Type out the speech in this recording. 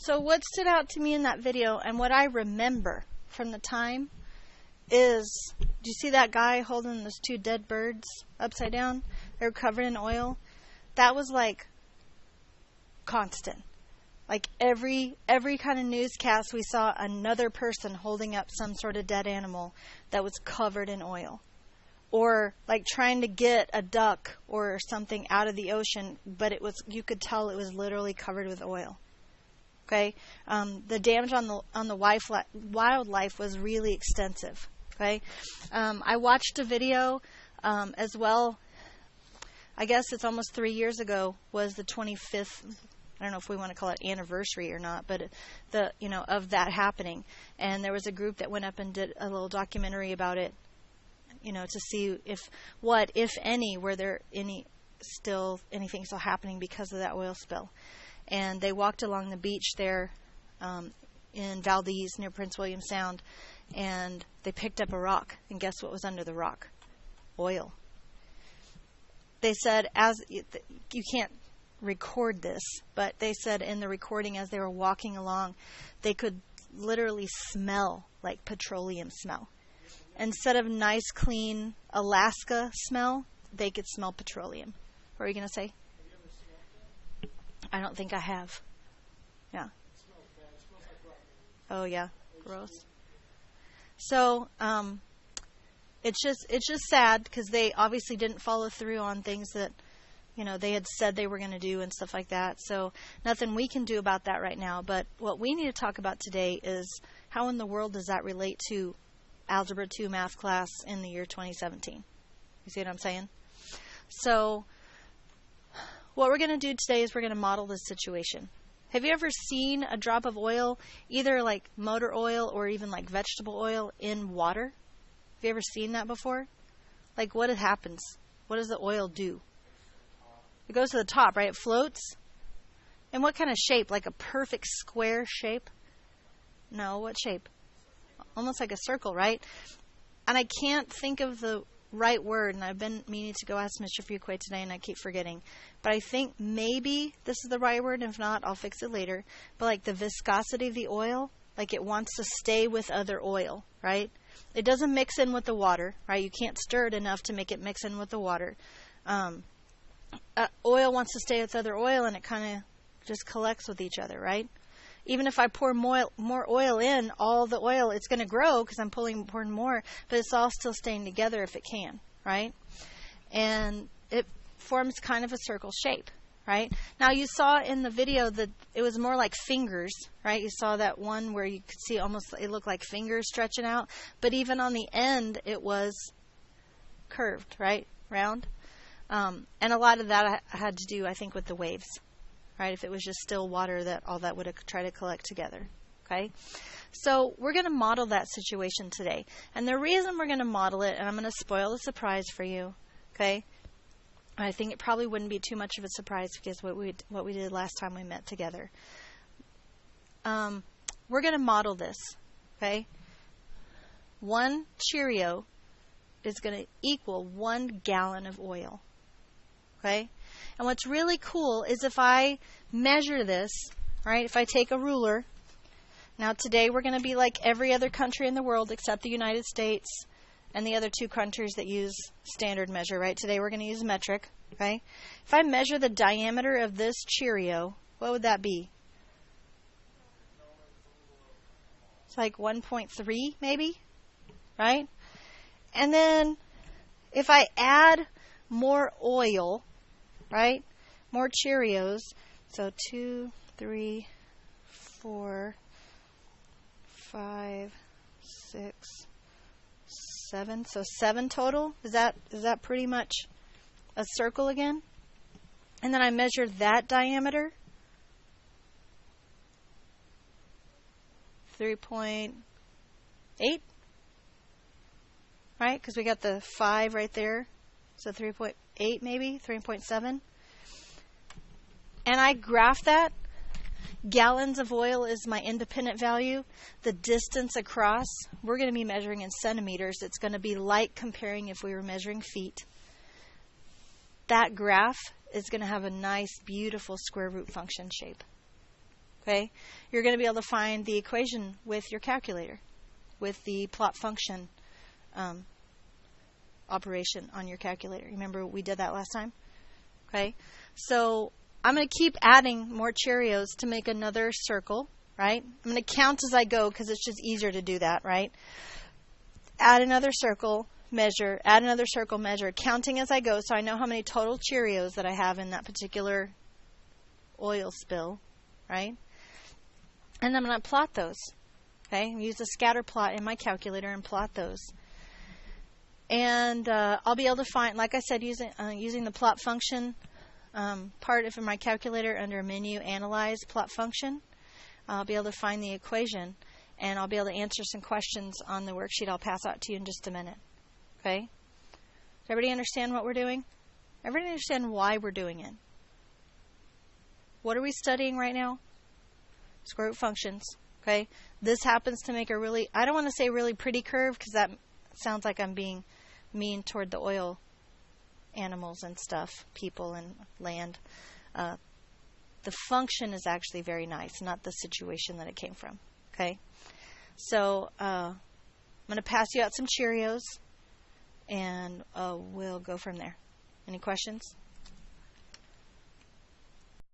So what stood out to me in that video and what I remember from the time is, do you see that guy holding those two dead birds upside down? They're covered in oil. That was like constant. Like every kind of newscast, we saw another person holding up some sort of dead animal that was covered in oil. Or like trying to get a duck or something out of the ocean, but you could tell it was literally covered with oil. Okay, the damage on the wildlife was really extensive. Okay, I watched a video as well. I guess it's almost 3 years ago. Was the 25th? I don't know if we want to call it anniversary or not, but of that happening. And there was a group that went up and did a little documentary about it. To see if any, were there anything still happening because of that oil spill. And they walked along the beach there in Valdez near Prince William Sound, and they picked up a rock. And guess what was under the rock? Oil. They said, you can't record this, but they said in the recording as they were walking along, they could literally smell like petroleum smell. Instead of nice, clean Alaska smell, they could smell petroleum. What are you going to say? I don't think I have. Yeah. It smells bad. It smells like rotten. Oh yeah, gross. So it's just sad because they obviously didn't follow through on things that they had said they were going to do and stuff like that. So nothing we can do about that right now. But what we need to talk about today is how in the world does that relate to Algebra 2 math class in the year 2017? You see what I'm saying? So what we're going to do today is we're going to model this situation. Have you ever seen a drop of oil, either like motor oil or even like vegetable oil in water? Have you ever seen that before? Like what happens? What does the oil do? It goes to the top, right? It floats. And what kind of shape? Like a perfect square shape? No, what shape? Almost like a circle, right? And I can't think of the right word, and I've been meaning to go ask Mr. Fuquay today, and I keep forgetting. But I think maybe this is the right word. If not, I'll fix it later. But like the viscosity of the oil, like it wants to stay with other oil, right? It doesn't mix in with the water, right? You can't stir it enough to make it mix in with the water. Oil wants to stay with other oil, and it kind of just collects with each other, right? Even if I pour more oil in, all the oil, it's going to grow because I'm pouring more, but it's all still staying together if it can, right? And it forms kind of a circle shape, right? Now, you saw in the video that it was more like fingers, right? You saw that one where you could see almost, it looked like fingers stretching out, but even on the end, it was curved, right? Round. And a lot of that had to do, I think, with the waves. Right, if it was just still water, that all that would have tried to collect together. Okay, so we're going to model that situation today, and the reason we're going to model it, and I'm going to spoil the surprise for you. Okay, I think it probably wouldn't be too much of a surprise because what we did last time we met together. We're going to model this. Okay, 1 Cheerio is going to equal 1 gallon of oil. Okay. And what's really cool is if I measure this, right, if I take a ruler, now today we're going to be like every other country in the world except the United States and the other 2 countries that use standard measure, right? Today we're going to use metric, okay? If I measure the diameter of this Cheerio, what would that be? It's like 1.3 maybe, right? And then if I add more oil, right? More Cheerios. So 2, 3, 4, 5, 6, 7. So 7 total. Is that pretty much a circle again? And then I measure that diameter. 3.8. Right? Because we got the 5 right there. So 3.8 maybe, 3.7. And I graph that. Gallons of oil is my independent value. The distance across, we're going to be measuring in centimeters. It's going to be like comparing if we were measuring feet. That graph is going to have a nice, beautiful square root function shape. Okay? You're going to be able to find the equation with your calculator, with the plot function operation on your calculator. Remember we did that last time? Okay? So I'm going to keep adding more Cheerios to make another circle, right? I'm going to count as I go because it's just easier to do that, right? Add another circle, measure, add another circle, measure, counting as I go so I know how many total Cheerios that I have in that particular oil spill, right? And I'm going to plot those. Okay, use a scatter plot in my calculator and plot those. And I'll be able to find, like I said, using the plot function part of my calculator under menu, analyze, plot function. I'll be able to find the equation, and I'll be able to answer some questions on the worksheet I'll pass out to you in just a minute. Okay? Does everybody understand what we're doing? Everybody understand why we're doing it? What are we studying right now? Square root functions. Okay? This happens to make a really, I don't want to say really pretty curve because that sounds like I'm being mean toward the oil animals and stuff, people and land. The function is actually very nice, not the situation that it came from. Okay? So I'm going to pass you out some Cheerios, and we'll go from there. Any questions?